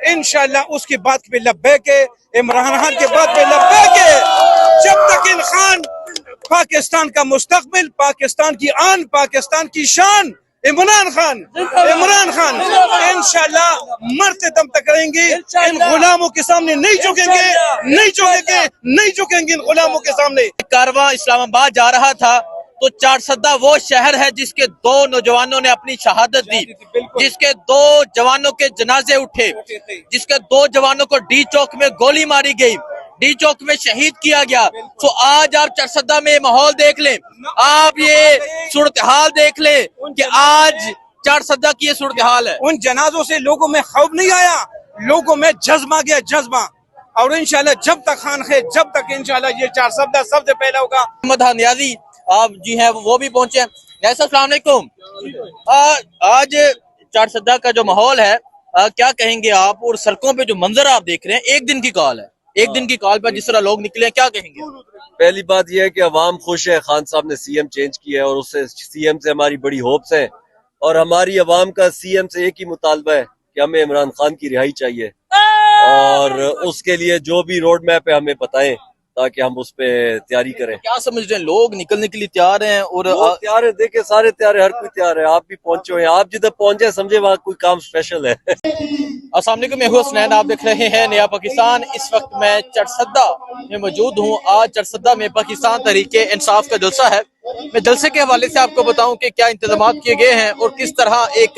इंशाल्लाह उसकी बात पे लब्बैक है, इमरान खान के बात पे लब्बैक है। जब तक इन खान पाकिस्तान का मुस्तकबिल, पाकिस्तान की आन, पाकिस्तान की शान इमरान खान इंशाल्लाह मरते दम तक रहेंगे। इन गुलामों के सामने नहीं झुकेंगे, नहीं झुकेंगे, नहीं झुकेंगे इन गुलामों के सामने। कारवां इस्लामाबाद जा रहा था तो चारसद्दा वो शहर है जिसके 2 नौजवानों ने अपनी शहादत दी, जिसके 2 जवानों के जनाजे उठे, जिसके 2 जवानों को डी चौक में गोली मारी गई, डी चौक में शहीद किया गया। तो आज आप चारसद्दा में माहौल देख लें, आप ये सूरत हाल देख लें कि आज चारसद्दा की ये सूरत हाल है। उन जनाजों से लोगों में खौफ नहीं आया, लोगों में जज्बा गया, जज्बा। और इंशाल्लाह जब तक खान है, जब तक इंशाल्लाह ये चारसद्दा सबसे पहला होगा। मोहम्मद नियाजी आप जी हैं वो भी पहुंचे हैं। अस्सलाम वालेकुम। आज चारसद्दा का जो माहौल है क्या कहेंगे आप, और सड़कों पे जो मंजर आप देख रहे हैं, एक दिन की कॉल है, एक दिन की कॉल पर जिस तरह लोग निकले, क्या कहेंगे? पहली बात यह है कि अवाम खुश है, खान साहब ने सीएम चेंज किया है और उससे सीएम से हमारी बड़ी होप्स है। और हमारी अवाम का सीएम से एक ही मुतालबा है कि हमें इमरान खान की रिहाई चाहिए, और उसके लिए जो भी रोड मैप है हमें बताएं ताकि हम उस पे तैयारी करें। क्या समझ रहे हैं, लोग निकलने के लिए तैयार हैं? और तैयार है, देखे सारे तैयार है, हर कोई तैयार है। आप भी पहुंचे हैं, आप जिधर पहुंचे समझे वहाँ कोई काम स्पेशल है। अस्सलाम वालेकुम, मैं हूं हसनैन, आप देख रहे हैं नया पाकिस्तान। इस वक्त मैं चारसद्दा में मौजूद हूं। आज चारसद्दा में पाकिस्तान तहरीके इंसाफ का जलसा है। मैं जलसे के हवाले से आपको बताऊं कि क्या इंतजाम किए गए हैं और किस तरह एक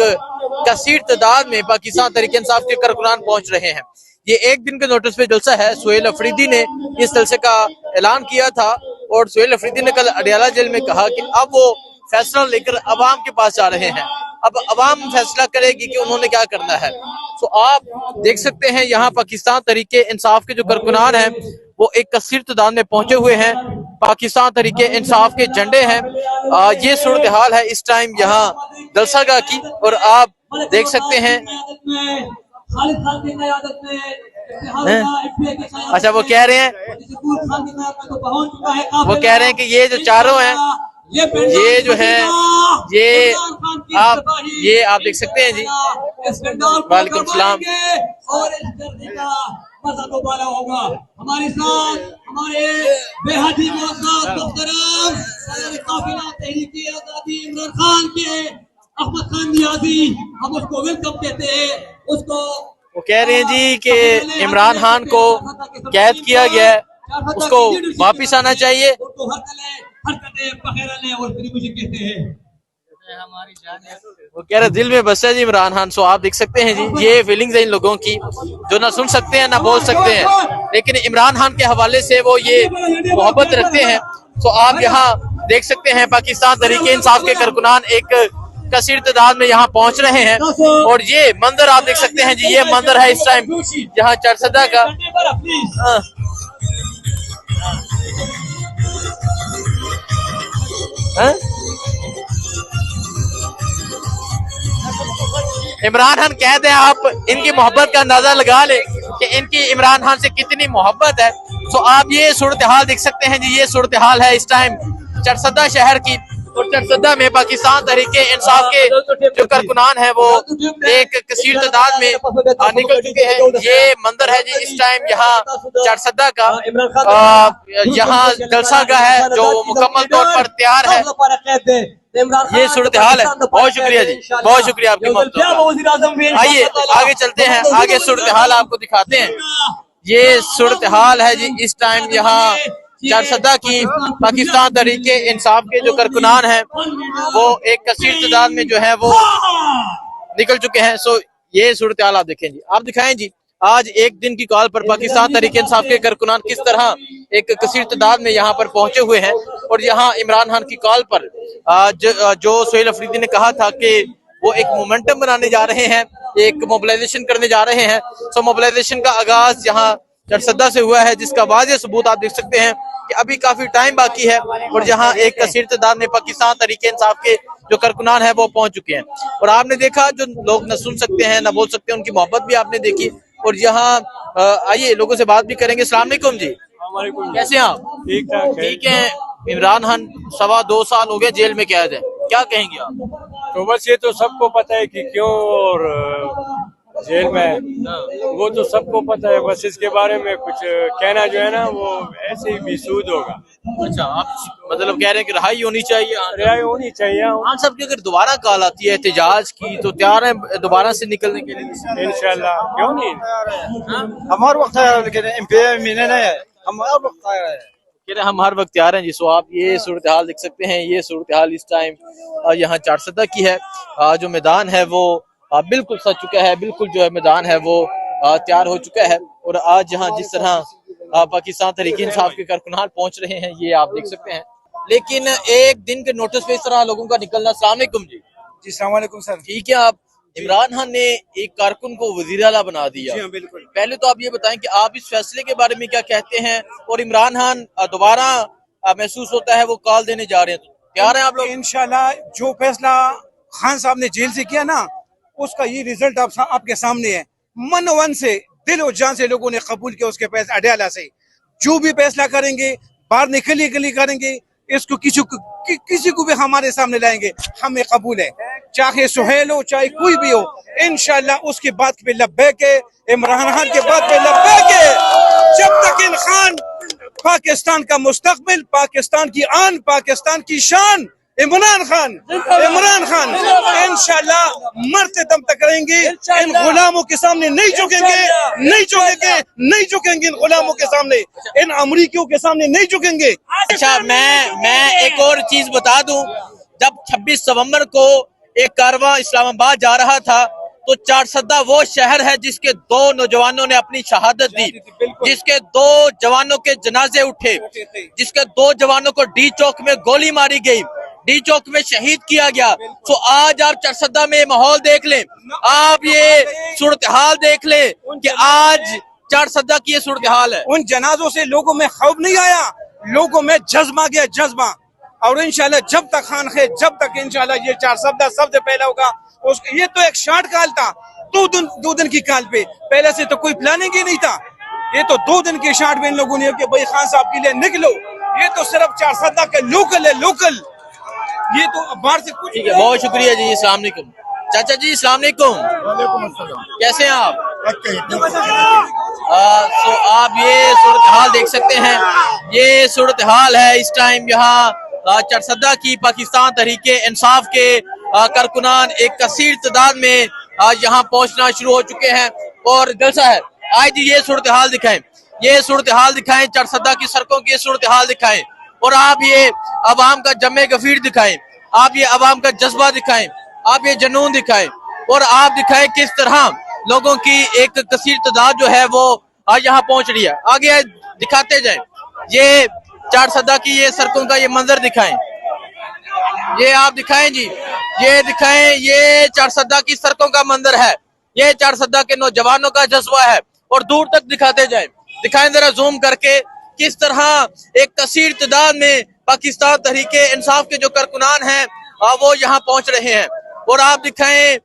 कसीर तादाद में पाकिस्तान तहरीके इंसाफ के कारकुनान पहुंच रहे हैं। ये एक दिन के नोटिस पे जलसा है। सुहेल अफरीदी ने इस जलसे का ऐलान किया था और सुहेल अफरीदी ने कल अडियाला जेल में कहा कि अब वो फैसला लेकर अवाम के पास जा रहे हैं, अब अवाम फैसला करेगी कि उन्होंने क्या करना है। तो आप देख सकते हैं यहाँ पाकिस्तान तहरीके इंसाफ के जो कारकुनान हैं वो एक कसीर तादाद में पहुंचे हुए हैं। पाकिस्तान तहरीके इंसाफ के झंडे हैं। ये सूरत हाल है इस टाइम यहाँ जलसागाह की, और आप देख सकते हैं। अच्छा, वो कह रहे हैं कि ये जो चारों हैं, ये जो है ये आप देख सकते हैं जी। वालेकुम सलाम। होगा हमारे साथ, हमारे बेहद ही मोहतरम काफिला तहरीके आजादी इमरान खान के अहमद खान नियाजी, हम उसको वेलकम कहते हैं। उसको वो कह रहे हैं जी कि इमरान खान को कैद किया गया है, उसको वापिस आना चाहिए। वो कह रहे दिल में बसा जी इमरान खान। सो आप देख सकते हैं जी, ये फीलिंग्स है इन लोगों की जो ना सुन सकते हैं ना बोल सकते हैं, लेकिन इमरान खान के हवाले से वो ये मोहब्बत रखते हैं। तो आप यहाँ देख सकते हैं पाकिस्तान तहरीके इंसाफ के कारकुनान एक कसीर तादाद में यहाँ पहुंच रहे हैं, और ये मंजर आप देख सकते हैं जी। ये मंजर है इस टाइम यहाँ चारसद्दा का। इमरान खान कहते हैं, आप इनकी मोहब्बत का अंदाजा लगा ले कि इनकी इमरान खान से कितनी मोहब्बत है। तो आप ये सूरत हाल देख सकते हैं जी। ये सूरत हाल है इस टाइम चारसद्दा शहर की, और चारसद्दा में पाकिस्तान तहरीके इंसाफ के जो कारकुनान है वो एक कसीर तादाद में निकल चुके हैं। ये मंदिर है जी इस टाइम यहाँ चारसद्दा का। यहाँ जलसागाह है जो मुकम्मल तौर पर तैयार है। ये सूरत हाल है। बहुत शुक्रिया जी, बहुत शुक्रिया आपकी। आइए आगे चलते हैं, आगे सूरत हाल आपको दिखाते हैं। ये सूरत हाल है जी इस टाइम यहाँ चारसद्दा की। पाकिस्तान तहरीके इंसाफ के जो कारकुनान हैं वो एक कसीर तादाद में जो है वो निकल चुके हैं। सो ये सूरत हाल आप देखें जी, आप दिखाएं जी। आज एक दिन की कॉल पर पाकिस्तान तहरीके इंसाफ के कारकुनान किस तरह एक कसीर तादाद में यहाँ पर पहुंचे हुए हैं, और यहाँ इमरान खान की कॉल पर जो सुहेल अफरीदी ने कहा था कि वो एक मोमेंटम बनाने जा रहे हैं, एक मोबिलाइजेशन करने जा रहे हैं। सो मोबिलाइजेशन का आगाज यहाँ चारसद्दा से हुआ है, जिसका वाज़ेह सबूत आप देख सकते हैं कि अभी काफी टाइम बाकी है, और यहाँ एक कसीर तादाद में पाकिस्तान तहरीके इंसाफ के जो कारकुनान है वो पहुंच चुके हैं। और आपने देखा जो लोग न सुन सकते हैं ना बोल सकते हैं, उनकी मोहब्बत भी आपने देखी। और यहाँ आइए लोगों से बात भी करेंगे। अस्सलाम वालेकुम जी, कैसे हैं आप? ठीक ठाक, ठीक है। इमरान खान 2.25 साल हो गए जेल में कैद है, क्या कहेंगे आप? तो बस ये तो सबको पता है कि क्यों, और जेल में, वो तो सबको पता है। बस इसके बारे में कुछ कहना जो है ना वो ऐसे ही बेसूद होगा। अच्छा, आप मतलब कह रहे हैं कि रिहाई होनी चाहिए? रिहाई होनी चाहिए। खान साहब की अगर दोबारा कॉल आती है एहतजाज की तो तैयार है दोबारा से निकलने के लिए? इंशाल्लाह, क्यों नहीं। हम हर वक्त तैयार हैं, लेकिन एमपी में नहीं है, हम हर वक्त तैयार हैं। कह रहे हम हर वक्त तैयार हैं जी। सो आप ये सूरत हाल देख सकते हैं, ये सूरत हाल इस टाइम यहाँ चारसदा की है। जो मैदान है वो बिल्कुल सज चुका है, बिल्कुल जो है मैदान है वो तैयार हो चुका है। और आज यहाँ जिस तरह पाकिस्तान तहरीक इंसाफ के कारकुनान पहुंच रहे हैं ये आप देख सकते हैं। लेकिन एक दिन के नोटिस पे इस तरह लोगों का निकलना। अस्सलाम वालेकुम जी। जी अस्सलाम वालेकुम सर। ठीक है, आप इमरान खान ने एक कारकुन को वजीर आला बना दिया। जी हाँ, बिल्कुल। पहले तो आप ये बताएं कि आप इस फैसले के बारे में क्या कहते हैं, और इमरान खान दोबारा महसूस होता है वो कॉल देने जा रहे हैं, तो तैयार हैं आप लोग? इंशाल्लाह जो फैसला खान साहब ने जेल से किया ना, उसका ये रिजल्ट आपके सामने है। मन वन से, दिल और जान से लोगों ने कबूल किया उसके फैसला अडयाला से। जो भी फैसला करेंगे बाहर निकली गली करेंगे, इसको किसी को भी हमारे सामने लाएंगे, हमें कबूल है। चाहे सुहेल हो चाहे कोई भी हो, इंशाल्लाह उसकी बात पे लब्बैक है। इमरान खान के बात पे लब्बैक है। जब तक इन खान पाकिस्तान का मुस्तकबिल, पाकिस्तान की आन, पाकिस्तान की शान, इमरान खान इंशाल्लाह मरते दम तक रहेंगे। इन गुलामों के सामने नहीं झुकेंगे, नहीं झुकेंगे, नहीं झुकेंगे इन गुलामों के सामने, इन अमरीकियों के सामने नहीं झुकेंगे। अच्छा, मैं एक और चीज बता दूं, जब 26 नवंबर को एक कारवां इस्लामाबाद जा रहा था तो चारसदा वो शहर है जिसके 2 नौजवानों ने अपनी शहादत दी, जिसके 2 जवानों के जनाजे उठे, जिसके 2 जवानों को डी चौक में गोली मारी गई, डी चौक में शहीद किया गया। तो आज आप चारसदा में माहौल देख लें, आप ये सूरत हाल देख लें कि आज चारसदा की ये सूरत हाल है। उन जनाजों से लोगों में खौफ नहीं आया, लोगों में जज्बा गया, जज्बा। और इंशाल्लाह जब तक खान है, जब तक इंशाल्लाह ये चारसदा सबसे पहला होगा। ये तो एक शॉर्ट कॉल था, 2 दिन की कॉल पे, पहले से तो कोई प्लानिंग ही नहीं था। ये तो 2 दिन के शॉर्ट में इन लोगों ने कि भाई खान साहब के लिए निकलो। ये तो सिर्फ चारसदा के लोकल है, लोकल। ये तो बाहर से कुछ। ठीक है, बहुत शुक्रिया जी। अस्सलाम वालेकुम चाचा जी। अस्सलाम वालेकुम, कैसे हैं आप? तो आप ये सूरत हाल देख सकते हैं, ये सूरत हाल है इस टाइम यहाँ चारसदा की। पाकिस्तान तहरीक इंसाफ के कारकुनान एक कसीर तादाद में यहाँ पहुंचना शुरू हो चुके हैं और जलसा है। आज जी ये सूरत हाल दिखाएं, ये सूरत हाल दिखाएं, चारसदा की सड़कों की सूरत हाल दिखाएं, और आप ये अवाम का जमे गफीर दिखाएं, आप ये अवाम का जज्बा दिखाएं, आप ये जुनून दिखाएं, और आप दिखाएं किस तरह लोगों की एक कसीर तादाद जो है वो यहाँ पहुंच रही है। आगे दिखाते जाएं, ये चारसदा की ये सड़कों का ये मंजर दिखाएं, ये आप दिखाएं जी, ये दिखाएं, ये चारसदा की सड़कों का मंजर है, ये चारसदा के नौजवानों का जज्बा है, और दूर तक दिखाते जाएं, दिखाएं जरा जूम करके किस तरह एक कसीर तादाद में पाकिस्तान तहरीक इंसाफ के जो कारकुनान हैं वो यहाँ पहुंच रहे हैं। और आप दिखाएं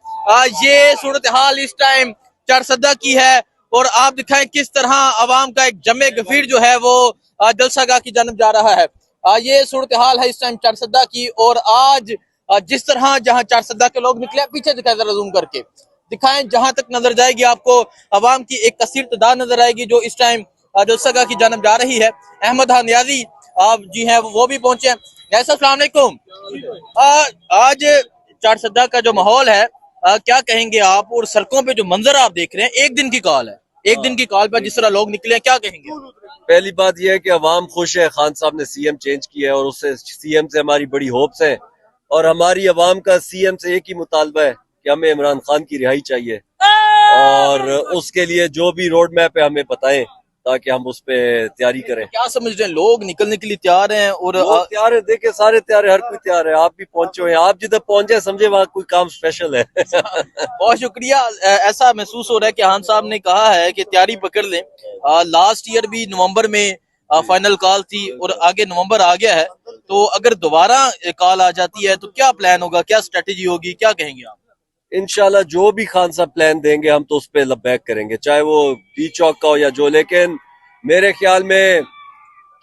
ये सूरत हाल इस टाइम चारसदा की है, और आप दिखाएं किस तरह अवाम का एक जमे गफीर जो है वो जलसागाह की जानब जा रहा है। ये सूरत हाल है इस टाइम चारसदा की। और आज जिस तरह जहाँ चारसदा के लोग निकले, पीछे दिखाएं जरा जूम करके दिखाएं, जहां तक नजर जाएगी आपको अवाम की एक कसीर तादाद नजर आएगी जो इस टाइम जलसागाह की जानब जा रही है। अहमद खान नियाजी आप जी हैं वो भी पहुंचे हैं। अस्सलाम वालेकुम। आज चारसदा का जो माहौल है क्या कहेंगे आप, और सड़कों पे जो मंजर आप देख रहे हैं, एक दिन की कॉल है, एक दिन की कॉल पर जिस तरह लोग निकले हैं, क्या कहेंगे? पहली बात यह है कि अवाम खुश है, खान साहब ने सीएम चेंज किया है और उससे सीएम से हमारी बड़ी होप्स हैं, और हमारी अवाम का सीएम से एक ही मुतालबा है कि हमें इमरान खान की रिहाई चाहिए, और उसके लिए जो भी रोड मैप है हमें बताएं ताकि हम उस पे तैयारी करें। क्या समझ रहे हैं, लोग निकलने के लिए तैयार हैं? और तैयार है, देखे सारे तैयार है, हर कोई तैयार है। आप भी पहुंचे हुए हैं, आप जिधर पहुंचे समझे वहाँ कोई काम स्पेशल है। बहुत शुक्रिया। ऐसा महसूस हो रहा है कि खान साहब ने कहा है कि तैयारी पकड़ लें। लास्ट ईयर भी नवंबर में फाइनल कॉल थी और आगे नवंबर आ गया है, तो अगर दोबारा कॉल आ जाती है तो क्या प्लान होगा, क्या स्ट्रेटेजी होगी, क्या कहेंगे आप? इंशाल्लाह जो भी खान साहब प्लान देंगे हम तो उस पे लबैक करेंगे, चाहे वो डी चौक का हो या जो। लेकिन मेरे ख्याल में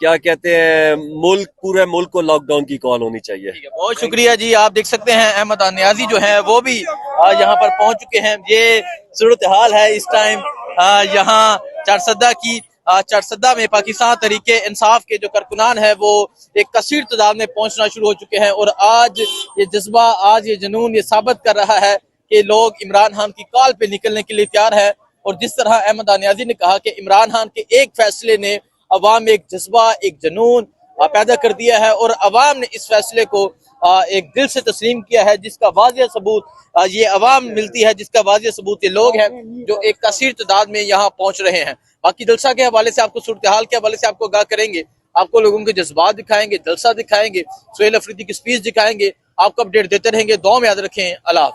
क्या कहते हैं, मुल्क, पूरे मुल्क को लॉकडाउन की कॉल होनी चाहिए। बहुत शुक्रिया जी। आप देख सकते हैं अहमद नियाजी जो है वो भी यहाँ पर पहुंच चुके हैं। ये सूरत हाल है इस टाइम यहाँ चारसद्दा की। चारसद्दा में पाकिस्तान तहरीके इंसाफ के जो कारकुनान है वो एक कसीर तादाद में पहुंचना शुरू हो चुके हैं और आज ये जज्बा, आज ये जुनून ये साबित कर रहा है कि लोग इमरान खान की कॉल पे निकलने के लिए तैयार है। और जिस तरह अहमद आनियाजी ने कहा कि इमरान खान के एक फैसले ने अवाम में एक जज्बा, एक जुनून पैदा कर दिया है और अवाम ने इस फैसले को एक दिल से तस्लीम किया है, जिसका वाज़ेह सबूत ये अवाम मिलती है, जिसका वाज़ेह सबूत ये लोग हैं जो एक कसीर तादाद में यहाँ पहुंच रहे हैं। बाकी जलसा के हवाले से आपको, सूरत हाल के हवाले से आपको आगाह करेंगे, आपको लोगों के जज्बात दिखाएंगे, जलसा दिखाएंगे, सुहेल अफरीदी की स्पीच दिखाएंगे, आपको अपडेट देते रहेंगे। दुआ में याद रखें। अल्लाह।